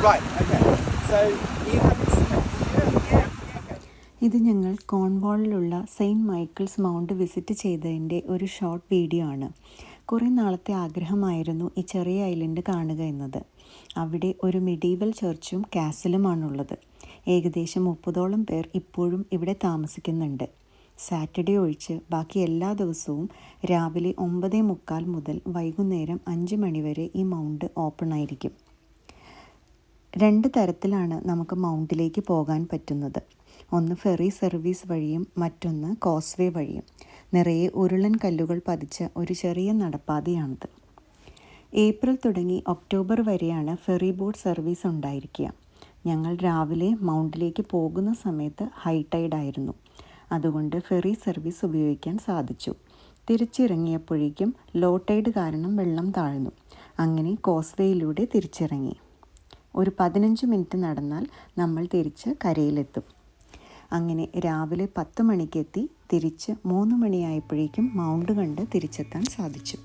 Right, okay. So you have this. ഇത് ഞങ്ങൾ കോൺവാളിലുള്ള saint Michael's mount visit ചെയ്തതിൻ്റെ ഒരു ഷോർട്ട് വീഡിയോ ആണ്. കുറേ നാളത്തെ ആഗ്രഹമായിരുന്നു ഈ ചെറിയ ഐലൻഡ് കാണുക എന്നത്. അവിടെ ഒരു മിഡീവൽ ചർച്ചും കാസലുമാണുള്ളത്. ഏകദേശം 30ഓളം പേർ ഇപ്പോഴും ഇവിടെ താമസിക്കുന്നുണ്ട്. സാറ്റർഡേ ഒഴിച്ച് ബാക്കി എല്ലാ ദിവസവും രാവിലെ 9:45 മുതൽ വൈകുന്നേരം 5 മണി വരെ ഈ മൗണ്ട് ഓപ്പൺ ആയിരിക്കും. 2 തരത്തിലാണ് നമുക്ക് മൗണ്ടിലേക്ക് പോകാൻ പറ്റുന്നത്. ഒന്ന് ഫെറി സർവീസ് വഴിയും മറ്റൊന്ന് കോസ്വേ വഴിയും. നിറയെ ഉരുളൻ കല്ലുകൾ പതിച്ച ഒരു ചെറിയ നടപ്പാതയാണിത്. ഏപ്രിൽ തുടങ്ങി ഒക്ടോബർ വരെയാണ് ഫെറി ബോട്ട് സർവീസ് ഉണ്ടായിരിക്കുക. ഞങ്ങൾ രാവിലെ മൗണ്ടിലേക്ക് പോകുന്ന സമയത്ത് ഹൈ ടൈഡായിരുന്നു. അതുകൊണ്ട് ഫെറി സർവീസ് ഉപയോഗിക്കാൻ സാധിച്ചു. തിരിച്ചിറങ്ങിയപ്പോഴേക്കും ലോ ടൈഡ് കാരണം വെള്ളം താഴ്ന്നു. അങ്ങനെ കോസ്വേയിലൂടെ തിരിച്ചിറങ്ങി. ഒരു 15 മിനിറ്റ് നടന്നാൽ നമ്മൾ തിരിച്ച് കരയിലെത്തും. അങ്ങനെ രാവിലെ 10 മണിക്കെത്തി തിരിച്ച് 3 മണിയായപ്പോഴേക്കും മൗണ്ട് കണ്ട് തിരിച്ചെത്താൻ സാധിച്ചു.